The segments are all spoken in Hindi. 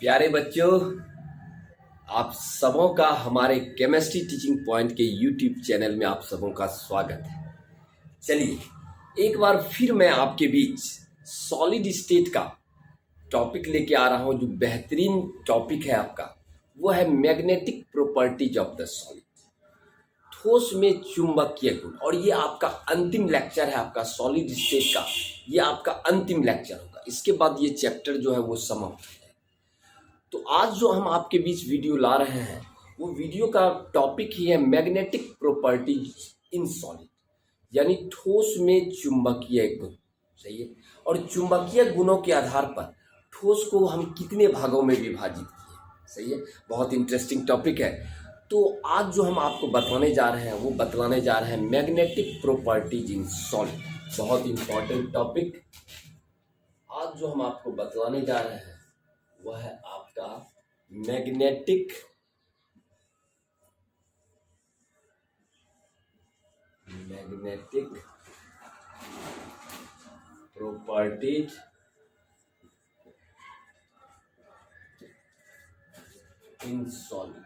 प्यारे बच्चों, आप सबों का हमारे केमिस्ट्री टीचिंग पॉइंट के यूट्यूब चैनल में आप सबों का स्वागत है। चलिए एक बार फिर मैं आपके बीच सॉलिड स्टेट का टॉपिक लेके आ रहा हूं। जो बेहतरीन टॉपिक है आपका वो है magnetic properties of the solid, ठोस में चुंबकीय गुण। और ये आपका अंतिम लेक्चर है, आपका सॉलिड स्टेट का ये आपका अंतिम लेक्चर होगा। इसके बाद ये चैप्टर जो है वो समाप्त है। तो आज जो हम आपके बीच वीडियो ला रहे हैं वो वीडियो का टॉपिक ही है मैग्नेटिक प्रॉपर्टीज इन सॉलिड, यानी ठोस में चुंबकीय गुण। सही है। और चुंबकीय गुणों के आधार पर ठोस को हम कितने भागों में विभाजित किए। सही है, बहुत इंटरेस्टिंग टॉपिक है। तो आज जो हम आपको बताने जा रहे हैं वो बतलाने जा रहे हैं मैग्नेटिक प्रॉपर्टीज इन सॉलिड। बहुत इंपॉर्टेंट टॉपिक आज जो हम आपको बतलाने जा रहे हैं वह है आपका magnetic properties in solid.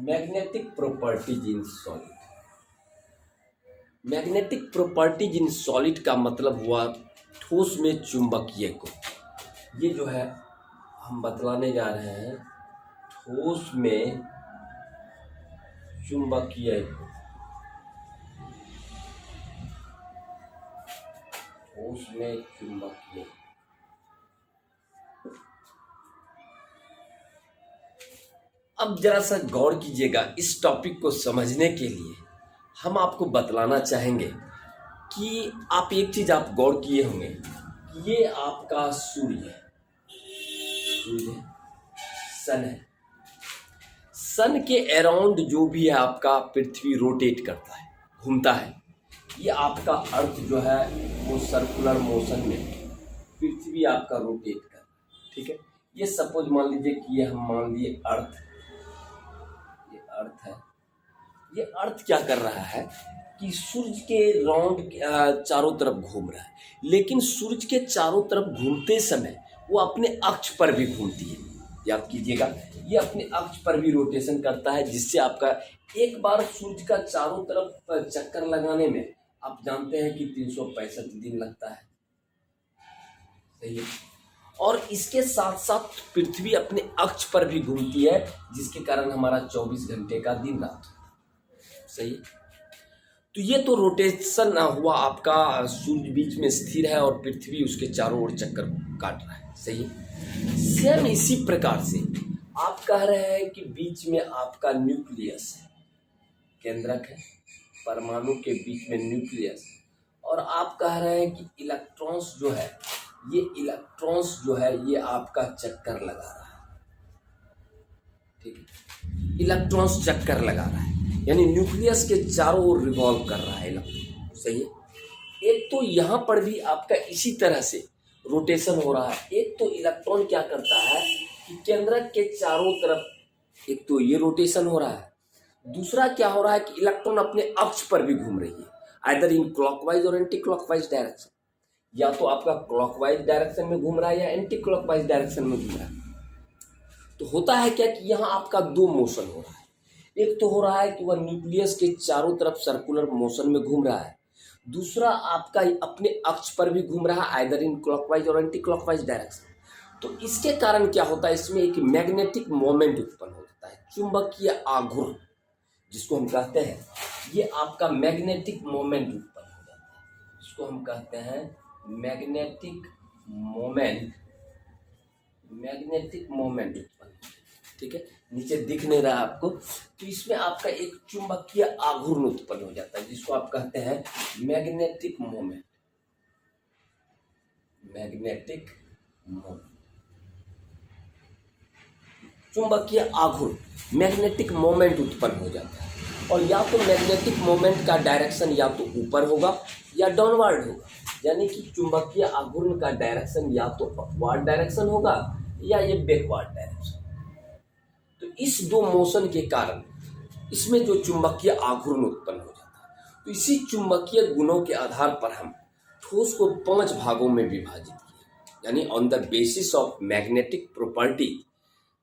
Magnetic properties in solid. Magnetic properties in solid का मतलब हुआ ठोस में चुंबकीय गुण। ये जो है हम बतलाने जा रहे हैं ठोस में चुंबकीय गुण। ठोस में चुंबकीय। अब जरा सा गौर कीजिएगा, इस टॉपिक को समझने के लिए हम आपको बतलाना चाहेंगे कि आप एक चीज आप गौर किए होंगे, ये आपका सूर्य है, सन है। सन के अराउंड जो भी है आपका पृथ्वी रोटेट करता है, घूमता है। ये आपका अर्थ जो है वो सर्कुलर मोशन में पृथ्वी आपका रोटेट कर रहा है। ठीक है, ये सपोज मान लीजिए कि ये हम मान लिए अर्थ, ये अर्थ है। ये अर्थ क्या कर रहा है कि सूर्य के राउंड चारों तरफ घूम रहा है, लेकिन सूर्य के चारों तरफ घूमते समय वो अपने अक्ष पर भी घूमती है। याद कीजिएगा, ये अपने अक्ष पर भी रोटेशन करता है, जिससे आपका एक बार सूर्य का चारों तरफ चक्कर लगाने में आप जानते हैं कि 365 दिन लगता है। सही है। और इसके साथ साथ पृथ्वी अपने अक्ष पर भी घूमती है, जिसके कारण हमारा 24 घंटे का दिन रात। सही। तो ये तो रोटेशन हुआ आपका, सूर्य बीच में स्थिर है और पृथ्वी उसके चारों ओर चक्कर काट रहा है। सही है। सेम इसी प्रकार से आप कह रहे हैं कि बीच में आपका न्यूक्लियस है, केंद्रक है, परमाणु के बीच में न्यूक्लियस। और आप कह रहे हैं कि इलेक्ट्रॉन्स जो है, ये इलेक्ट्रॉन्स जो है ये आपका चक्कर लगा रहा है। ठीक है, इलेक्ट्रॉन्स चक्कर लगा रहा है, यानी न्यूक्लियस के चारों ओर रिवॉल्व कर रहा है इलेक्ट्रॉन। सही है। एक तो यहाँ पर भी आपका इसी तरह से रोटेशन हो रहा है। एक तो इलेक्ट्रॉन क्या करता है कि केंद्रक के चारों तरफ एक तो ये रोटेशन हो रहा है, दूसरा क्या हो रहा है कि इलेक्ट्रॉन अपने अक्ष पर भी घूम रही है, आइदर इन क्लॉकवाइज और एंटी क्लॉकवाइज डायरेक्शन। या तो आपका क्लॉकवाइज डायरेक्शन में घूम रहा है या एंटी क्लॉकवाइज डायरेक्शन में घूम रहा है। तो होता है क्या कि यहाँ आपका दो मोशन हो रहा है। एक तो हो रहा है कि वह न्यूक्लियस के चारों तरफ सर्कुलर मोशन में घूम रहा है, दूसरा आपका अपने अक्ष पर भी घूम रहा है, आइदर इन क्लॉकवाइज और एंटी क्लॉकवाइज डायरेक्शन। तो इसके कारण क्या होता है, इसमें एक मैग्नेटिक मोमेंट उत्पन्न हो जाता है, चुंबकीय आघूर्ण जिसको हम कहते हैं। ये आपका मैग्नेटिक मोमेंट उत्पन्न हो जाता है, जिसको हम कहते हैं मैग्नेटिक मोमेंट। मैग्नेटिक मोमेंट उत्पन्न। ठीक है, नीचे दिख नहीं रहा आपको। तो इसमें आपका एक चुंबकीय आघूर्ण उत्पन्न हो जाता है, जिसको आप कहते हैं मैग्नेटिक मोमेंट। मैग्नेटिक मोमेंट, चुंबकीय आघूर्ण, मैग्नेटिक मोमेंट उत्पन्न हो जाता है। और या तो मैग्नेटिक मोमेंट का डायरेक्शन या तो ऊपर होगा या डाउनवर्ड होगा, यानी कि चुंबकीय आघूर्ण का डायरेक्शन या तो अपवर्ड डायरेक्शन होगा या ये बैकवर्ड डायरेक्शन। तो इस दो मोशन के कारण इसमें जो चुंबकीय आघूर्ण उत्पन्न हो जाता है। तो इसी चुंबकीय गुणों के आधार पर हम ठोस को 5 भागों में विभाजित किया, यानी on the basis of magnetic property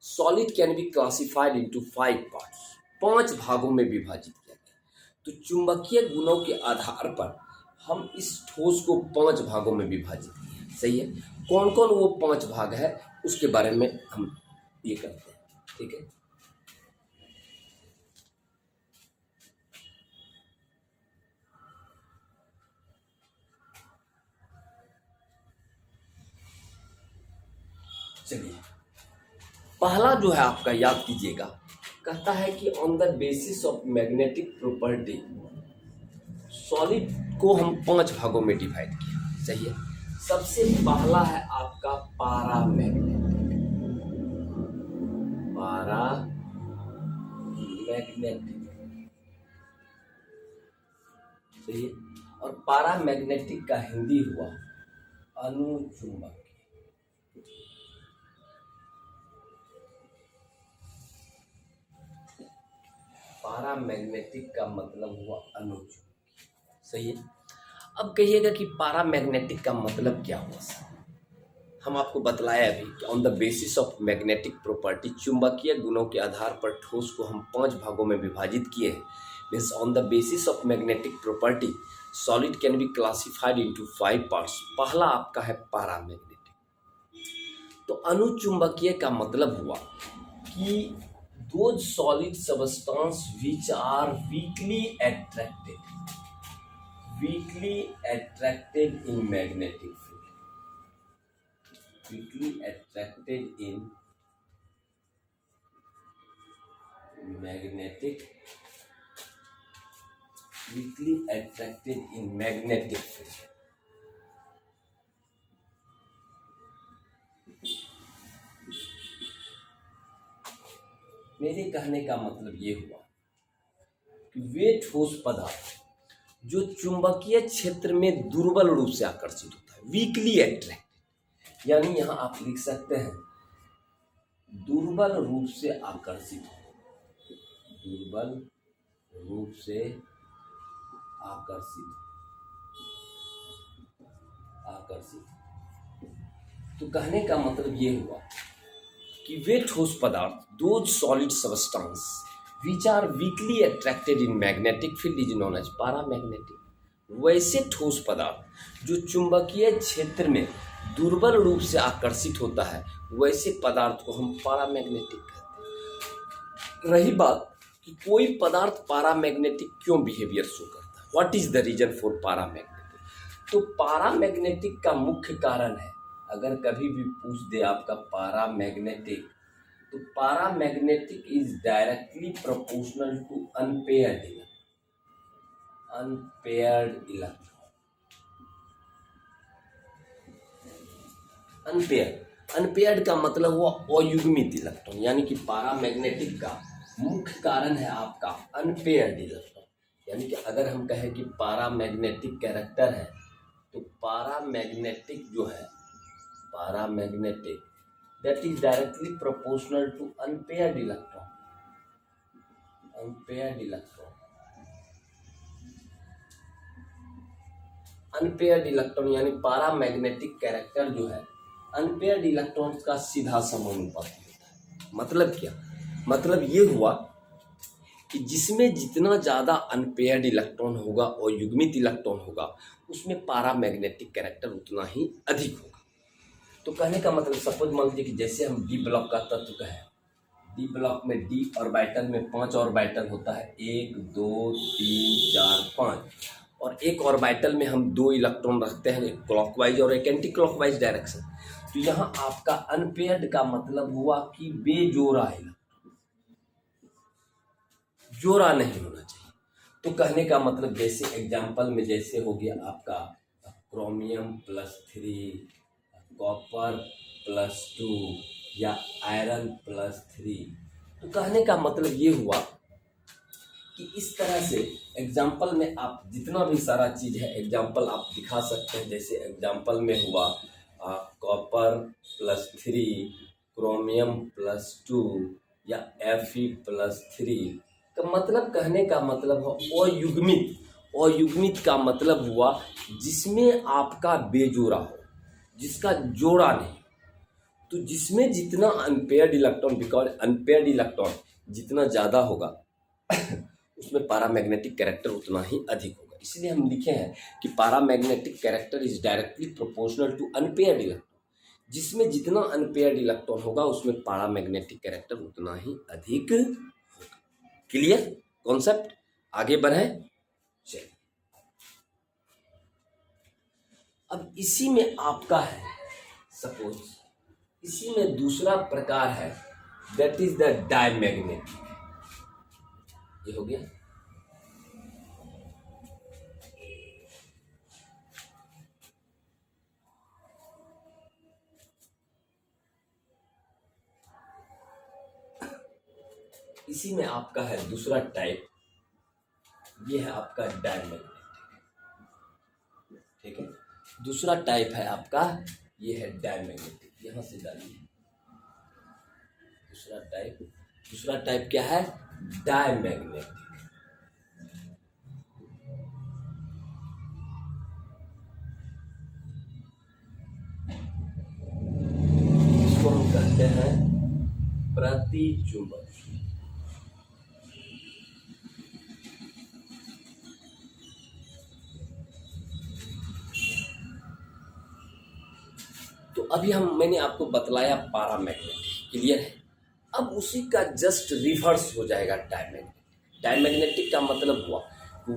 solid can be classified into 5 parts. 5 भागों में विभाजित किया गया। तो चुंबकीय गुणों के आधार पर हम इस ठोस को 5 भागों में विभाजित किए। सही है। कौन कौन वो 5 भाग है उसके बारे में हम ये करते हैं। ठीक है। चलिए, पहला जो है आपका याद कीजिएगा, कहता है कि on the basis of magnetic property solid को हम 5 भागों में डिवाइड किया। सही है। सबसे पहला है आपका पारामैग्नेटिक। सही है। और पारामैग्नेटिक का हिंदी हुआ अनुचुंबक। पारामैग्नेटिक का मतलब हुआ अनुचुंबक। सही है। अब कहिएगा कि पारामैग्नेटिक का मतलब क्या हुआ सर? हम आपको बतलाया अभी कि on the basis of magnetic property चुंबकीय गुणों के आधार पर ठोस को हम 5 भागों में विभाजित किए हैं। Means on the basis of magnetic property solid can be classified into 5 parts. पहला आपका है पारामैग्नेटिक। तो अनुचुंबकीय का मतलब हुआ कि those solid substance which are weakly attracted in magnetic field, weakly attracted in magnetic field। मेरे कहने का मतलब ये हुआ कि वे ठोस पदार्थ जो चुंबकीय क्षेत्र में दुर्बल रूप से आकर्षित होता है, वीकली एट्रैक्टेड, यानी यहां आप लिख सकते हैं दुर्बल रूप से आकर्षित, दुर्बल रूप से आकर्षित। तो कहने का मतलब ये हुआ कि वे ठोस पदार्थ those solid substance which are weakly attracted in magnetic field is known as paramagnetic। वैसे ठोस पदार्थ जो चुंबकीय क्षेत्र में दुर्बल रूप से आकर्षित होता है, वैसे पदार्थ को हम पारामैग्नेटिक कहते हैं। रही बात कि कोई पदार्थ पारामैग्नेटिक क्यों बिहेवियर शो करता है, what is the reason for paramagnetic. तो पारामैग्नेटिक का मुख्य कारण है, अगर कभी भी पूछ दे आपका पारामैग्नेटिक, तो paramagnetic is directly proportional to unpaired electron. Unpaired का मतलब हुआ अयुग्मित इलेक्ट्रॉन, यानी कि पारामैग्नेटिक का मुख्य कारण है आपका अनपेयर्ड इलेक्ट्रॉन। यानी कि अगर हम कहें कि पारामैग्नेटिक कैरेक्टर है, तो पारामैग्नेटिक जो है, paramagnetic that is directly proportional to unpaired electron। Unpaired electron यानी पारामैग्नेटिक कैरेक्टर जो है अनपेयर्ड इलेक्ट्रॉन्स का सीधा समानुपाती होता है। मतलब क्या? मतलब ये हुआ कि जिसमें जितना ज़्यादा अनपेयर्ड इलेक्ट्रॉन होगा और युग्मित इलेक्ट्रॉन होगा, उसमें पारामैग्नेटिक कैरेक्टर उतना ही अधिक होगा। तो कहने का मतलब सपोज मान लीजिए कि जैसे हम डी ब्लॉक का तत्व कहें, डी ब्लॉक में डी ऑर्बिटल में 5 ऑर्बिटल होता है, 1 2 3 4 5, और एक ऑर्बिटल में हम 2 इलेक्ट्रॉन रखते हैं, एक क्लॉकवाइज और एक एंटी क्लॉकवाइज डायरेक्शन। तो यहाँ आपका अनपेयर्ड का मतलब हुआ कि बेजोड़ा है, जोड़ा नहीं होना चाहिए। तो कहने का मतलब जैसे एग्जाम्पल में जैसे हो गया आपका क्रोमियम +3, कॉपर +2 या आयरन +3। तो कहने का मतलब ये हुआ कि इस तरह से एग्जाम्पल में आप जितना भी सारा चीज़ है एग्जाम्पल आप दिखा सकते हैं। जैसे एग्जाम्पल में हुआ कॉपर +3, क्रोमियम +2 या Fe +3। तो मतलब कहने का मतलब हो अयुग्मित अयुग्मित का मतलब हुआ जिसमें आपका बेजोड़ा हो, जिसका जोड़ा नहीं। तो जिसमें जितना unpaired electron, because unpaired electron जितना ज़्यादा होगा उसमें पैरामैग्नेटिक कैरेक्टर उतना ही अधिक होगा। इसलिए हम लिखे हैं कि paramagnetic character is directly proportional to unpaired electron. जिसमें जितना अनपेयर्ड इलेक्ट्रॉन होगा उसमें पैरामैग्नेटिक कैरेक्टर उतना ही अधिक होगा। Clear concept? आगे बढ़ें। चलिए, अब इसी में आपका है, सपोज इसी में दूसरा प्रकार है, दैट इज द डायमैग्नेटिक। ये हो गया। इसी में आपका है दूसरा टाइप, ये है आपका डायमैग्नेटिक। ठीक है, दूसरा टाइप है आपका, ये है डायमैग्नेटिक। यहां से डालिए दूसरा टाइप क्या है? डायमैग्नेटिक। इसको हम कहते हैं प्रतिचुंबक। तो अभी मैंने आपको बतलाया पैरामैग्नेटिक, क्लियर है? अब उसी का जस्ट रिवर्स हो जाएगा डायमैग्नेटिक। डायमैग्नेटिक का मतलब हुआ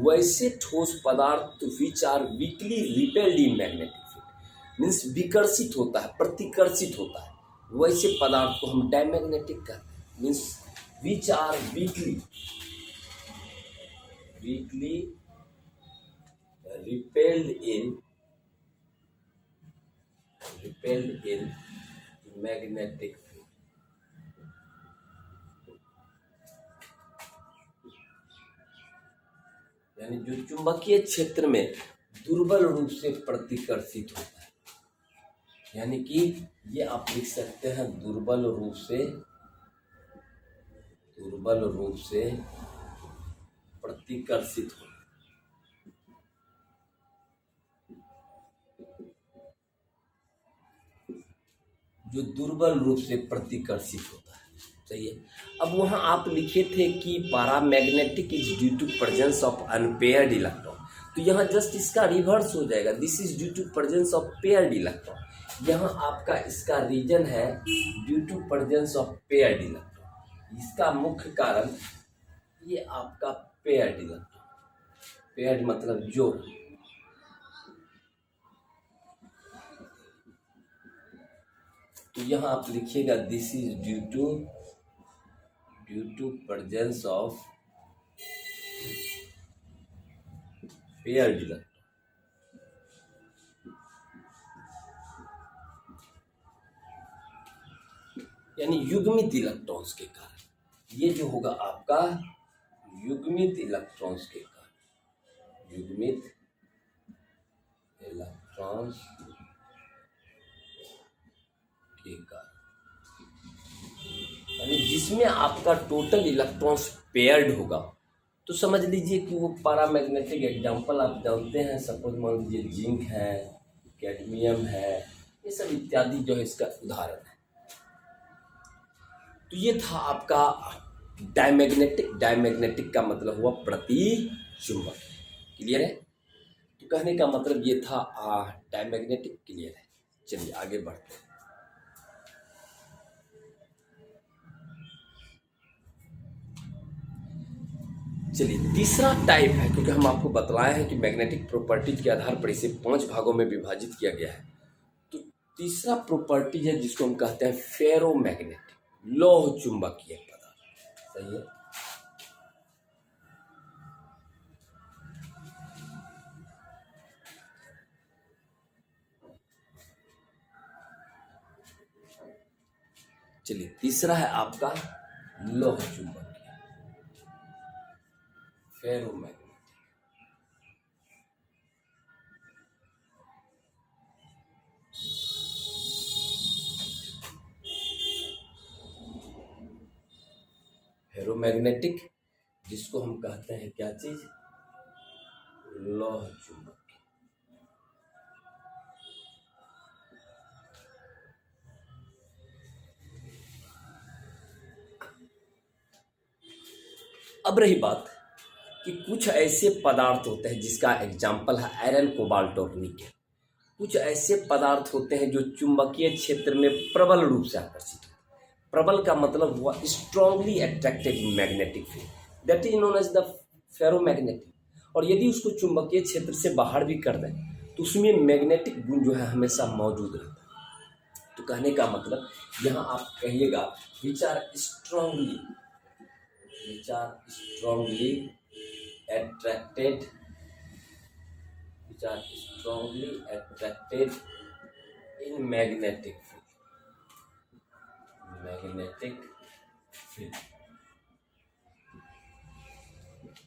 वैसे ठोस पदार्थ which are weakly repelled in magnetic field, means विकर्षित होता है, प्रतिकर्षित होता है, वैसे पदार्थ को हम डायमैग्नेटिक कहते हैं। Means which are weakly repelled in magnetic field. यानी जो चुंबकीय क्षेत्र में दुर्बल रूप से प्रतिकर्षित होता है, यानी कि ये आप लिख सकते हैं दुर्बल रूप से प्रतिकर्षित होता है। जो दुर्बल रूप से प्रतिकर्षित होता है, सही है। अब वहां आप लिखे थे कि paramagnetic is due to presence of unpaired electron, तो यहाँ जस्ट इसका रिवर्स हो जाएगा, this is due to presence of paired electron. यहाँ आपका इसका रीजन है due to presence of paired electron. इसका मुख्य कारण ये आपका पेयर्ड इलेक्ट्रॉन, पेयर्ड मतलब जोड़। तो यहाँ आप लिखिएगा this is due to presence of paired electron. यानी युग्मित इलेक्ट्रॉन्स के कारण, ये जो होगा आपका युग्मित इलेक्ट्रॉन्स के कारण, युग्मित इलेक्ट्रॉन्स के कारण, यानी जिसमें आपका टोटल इलेक्ट्रॉन्स पेयर्ड होगा। तो समझ लीजिए कि वो पैरामैग्नेटिक एग्जांपल आप जानते हैं, सपोज मान लीजिए जिंक है, कैडमियम है, ये सब इत्यादि जो है इसका उदाहरण है। तो ये था आपका डायमैग्नेटिक। डायमैग्नेटिक का मतलब हुआ प्रतिचुंबक, क्लियर है? तो कहने का मतलब ये था डायमैग्नेटिक, क्लियर है? चलिए आगे बढ़ते हैं। चलिए तीसरा टाइप है, क्योंकि हम आपको बतलाए हैं कि मैग्नेटिक प्रॉपर्टीज के आधार पर इसे 5 भागों में विभाजित किया गया है। तो तीसरा प्रॉपर्टी है जिसको हम कहते हैं फेरोमैग्नेटिक, लौह चुंबकीय पदार्थ, सही है? चलिए तीसरा है आपका लौह चुंबकीय, फेरोमैग्नेटिक। फेरोमैग्नेटिक जिसको हम कहते हैं क्या चीज? लौह चुंबक। अब रही बात कि कुछ ऐसे पदार्थ होते हैं जिसका एग्जाम्पल है आयरन, कोबाल्ट और निकेल। कुछ ऐसे पदार्थ होते हैं जो चुंबकीय क्षेत्र में प्रबल रूप से आकर्षित होते हैं। प्रबल का मतलब हुआ strongly attracted in magnetic field, that is known as the ferromagnetic. और यदि उसको चुंबकीय क्षेत्र से बाहर भी कर दें तो उसमें मैग्नेटिक गुण जो है हमेशा मौजूद रहता है। तो कहने का मतलब यहाँ आप कहिएगा which are strongly attracted which are strongly attracted in magnetic field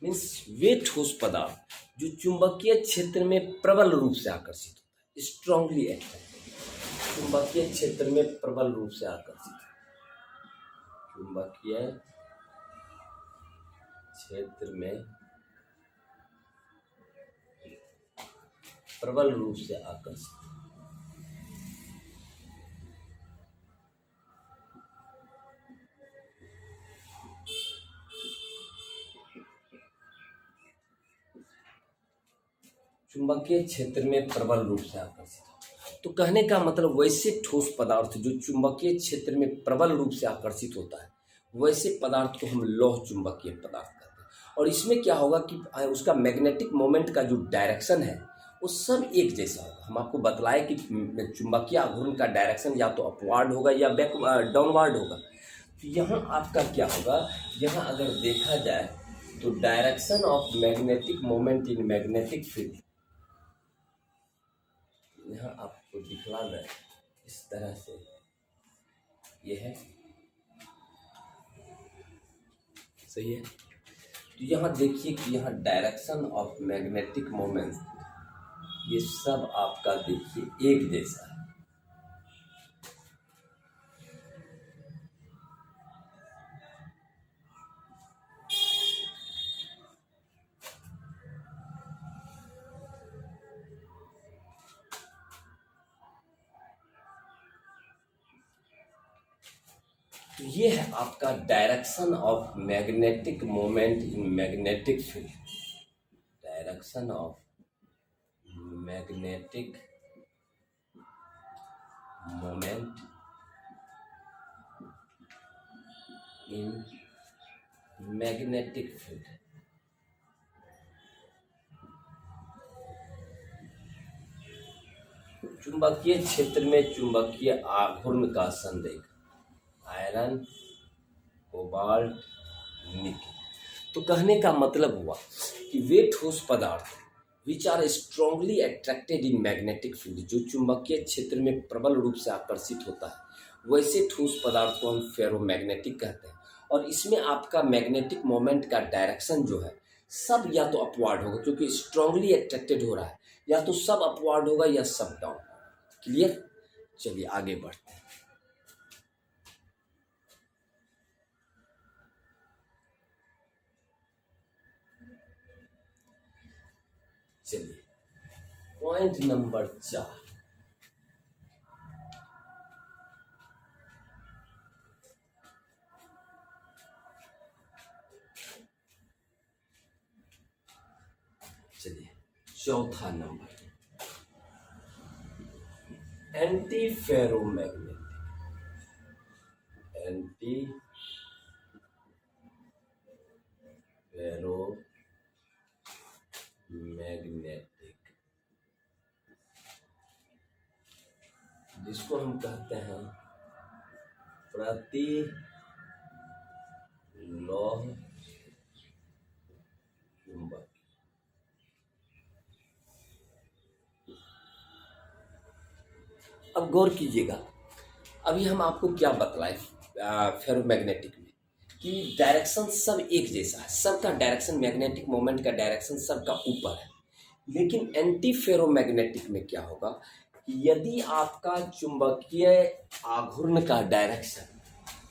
means वे ठोस पदार्थ जो चुंबकीय क्षेत्र में प्रबल रूप से आकर्षित होता है, स्ट्रांगली अट्रैक्टेड, चुंबकीय क्षेत्र में प्रबल रूप से आकर्षित, चुंबकीय क्षेत्र में प्रबल रूप से आकर्षित। चुंबकीय क्षेत्र में प्रबल रूप से आकर्षित। तो कहने का मतलब वैसे ठोस पदार्थ जो चुंबकीय क्षेत्र में प्रबल रूप से आकर्षित होता है, वैसे पदार्थ को हम लौह चुंबकीय पदार्थ कहते हैं। और इसमें क्या होगा कि उसका मैग्नेटिक मोमेंट का जो डायरेक्शन है वो सब एक जैसा होगा। हम आपको बतलाए कि चुंबकीय आघूर्ण का डायरेक्शन या तो अपवार्ड होगा या बैक डाउनवार्ड होगा। तो यहाँ आपका क्या होगा, यहाँ अगर देखा जाए तो direction of magnetic moment in magnetic field, यहाँ आपको दिखला दें इस तरह से, ये है सही है। तो यहाँ देखिए कि यहाँ डायरेक्शन ऑफ मैग्नेटिक मोमेंट ये सब आपका देखिए एक जैसा है। तो ये है आपका direction of magnetic moment in magnetic field, direction of magnetic moment in magnetic field. चुंबकीय क्षेत्र में चुंबकीय आघूर्ण का संदेह, आयरन, कोबाल्ट, निकेल। तो कहने का मतलब हुआ कि वे ठोस पदार्थ which are strongly attracted in magnetic field, जो चुंबकीय क्षेत्र में प्रबल रूप से आकर्षित होता है, वैसे ठोस पदार्थ को हम फेरोमैग्नेटिक कहते हैं। और इसमें आपका मैग्नेटिक मोमेंट का डायरेक्शन जो है सब या तो अपवार्ड होगा, क्योंकि स्ट्रांगली अट्रैक्टेड हो रहा है, या तो सब अपवार्ड होगा या सब डाउन। क्लियर? चलिए आगे बढ़ते हैं। चलिए पॉइंट नंबर 4, चलिए चौथा number, anti ferromagnetic, anti ferromagnetic, जिसको हम कहते हैं प्रति लौह चुंबक। अब गौर कीजिएगा, अभी हम आपको क्या बतलाए फेरोमैग्नेटिक में कि डायरेक्शन सब एक जैसा है, सबका डायरेक्शन, मैग्नेटिक मोमेंट का डायरेक्शन सबका ऊपर है। लेकिन एंटी फेरोमैग्नेटिक में क्या होगा कि यदि आपका चुंबकीय आघूर्ण का direction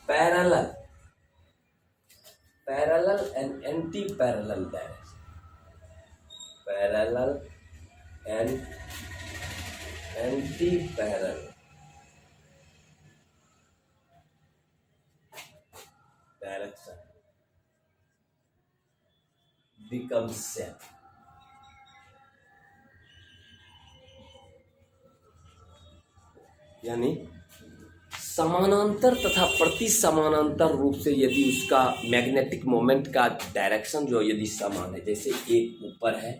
parallel and antiparallel direction, parallel and antiparallel direction becomes same. यानी समानांतर तथा प्रति समानांतर रूप से यदि उसका मैग्नेटिक मोमेंट का डायरेक्शन जो यदि समान है, जैसे एक ऊपर है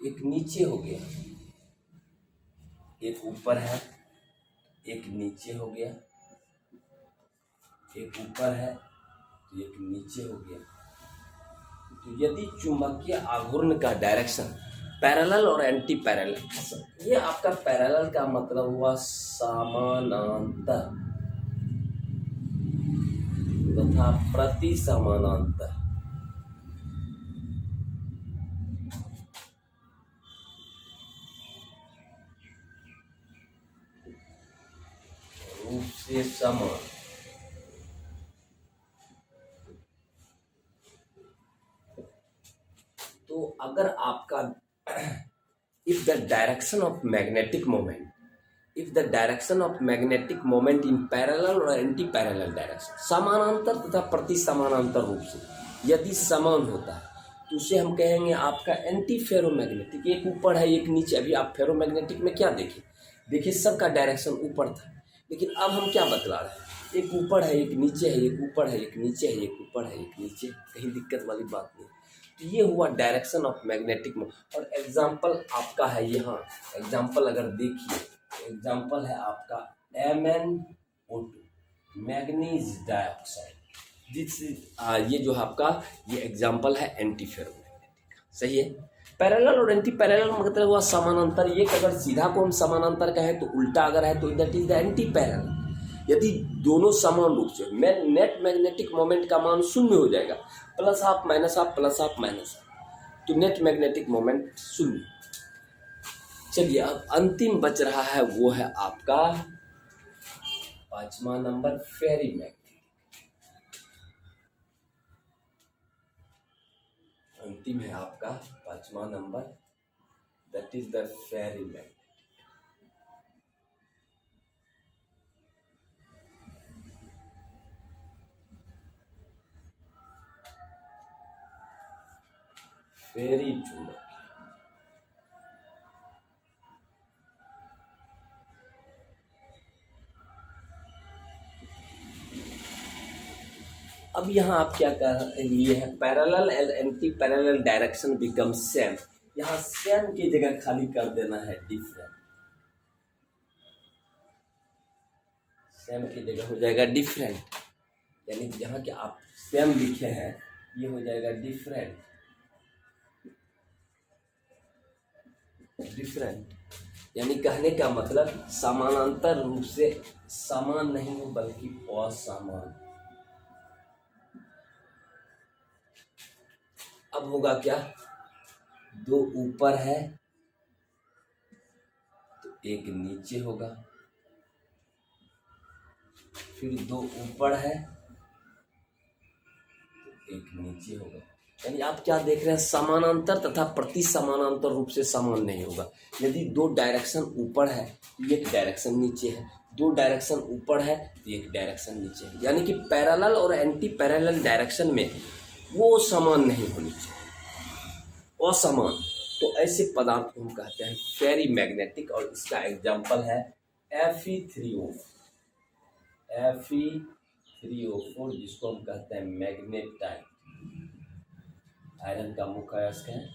एक नीचे हो गया, एक ऊपर है एक नीचे हो गया, एक ऊपर है तो एक नीचे हो गया, तो यदि चुंबकीय आघूर्ण का डायरेक्शन पैरेलल और एंटी पैरेलल, ये आपका पैरेलल का मतलब हुआ समानांतर तथा प्रति समानांतर रूप से समान। तो अगर आपका if the direction of magnetic moment in parallel और एंटी पैरेलल डायरेक्शन, समानांतर तथा प्रति समानांतर रूप से यदि समान होता है तो उसे हम कहेंगे आपका एंटी फेरोमैग्नेटिक। एक ऊपर है एक नीचे। अभी आप फेरोमैग्नेटिक में क्या देखिए सबका डायरेक्शन ऊपर था, लेकिन अब हम क्या बतला रहे हैं, एक ऊपर है एक नीचे है, एक ऊपर है एक नीचे है, एक ऊपर है एक नीचे, कहीं दिक्कत वाली बात नहीं। तो ये हुआ डायरेक्शन ऑफ मैग्नेटिक मोमेंट। और एग्जाम्पल आपका है यहाँ, एग्जाम्पल अगर देखिए, एग्जाम्पल है आपका MnO2 मैग्नीज डाइऑक्साइड, ये जो आपका ये एग्जाम्पल है एंटी फेरोमैग्नेटिक। सही है। पैरेलल और एंटी पैरेलल मतलब हुआ समानांतर। ये अगर सीधा को हम समानांतर कहें तो उल्टा अगर है तो that is the anti parallel. यदि दोनों समान रूप से, नेट मैग्नेटिक मोमेंट का मान शून्य हो जाएगा, plus half minus half plus half minus half, तो नेट मैग्नेटिक मोमेंट शून्य। चलिए अब अंतिम बच रहा है वो है आपका 5वां नंबर फेरी मैग्नेटिक। अंतिम है आपका 5वां number, that is the ferrimagnetic. Ferri चुंबक। अब यहाँ आप क्या कर लिए हैं, parallel and antiparallel direction become same. यहाँ सेम की जगह खाली कर देना है डिफरेंट। सेम की जगह हो जाएगा डिफरेंट, यानी यहाँ के आप सेम लिखे हैं ये हो जाएगा डिफरेंट। डिफरेंट यानी कहने का मतलब समानांतर रूप से समान नहीं हो बल्कि असमान। अब होगा क्या, दो ऊपर है तो एक नीचे होगा, फिर दो ऊपर है तो एक नीचे होगा। यानी आप क्या देख रहे हैं, समानांतर तथा प्रति समानांतर रूप से समान नहीं होगा। यदि दो डायरेक्शन ऊपर है तो एक डायरेक्शन नीचे है, दो डायरेक्शन ऊपर है तो एक डायरेक्शन नीचे है। यानी कि पैरेलल और एंटी पैरेलल डायरेक्शन में वो समान नहीं होनी चाहिए, असमान। तो ऐसे पदार्थ को हम कहते हैं फेरी मैग्नेटिक। और इसका एग्जाम्पल है Fe3O4, जिसको हम कहते हैं मैग्नेटाइट। आयरन का मुख्य अयस्क है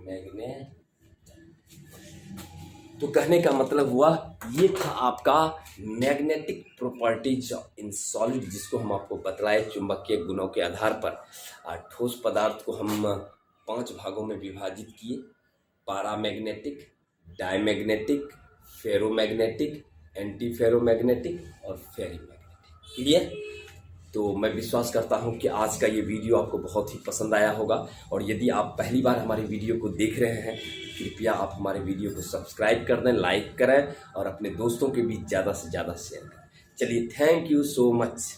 मैग्नेट। तो कहने का मतलब हुआ ये था आपका मैग्नेटिक प्रॉपर्टीज इन सॉलिड, जिसको हम आपको बतलाए चुंबकीय गुणों के आधार पर। ठोस पदार्थ को हम 5 भागों में विभाजित किए, paramagnetic, diamagnetic, ferromagnetic, anti ferromagnetic और फेरी मैग्नेटिक। क्लियर? तो मैं विश्वास करता हूं कि आज का ये वीडियो आपको बहुत ही पसंद आया होगा। और यदि आप पहली बार हमारे वीडियो को देख रहे हैं तो कृपया आप हमारे वीडियो को सब्सक्राइब कर दें, लाइक करें और अपने दोस्तों के बीच ज़्यादा से ज़्यादा शेयर करें। चलिए, थैंक यू सो मच।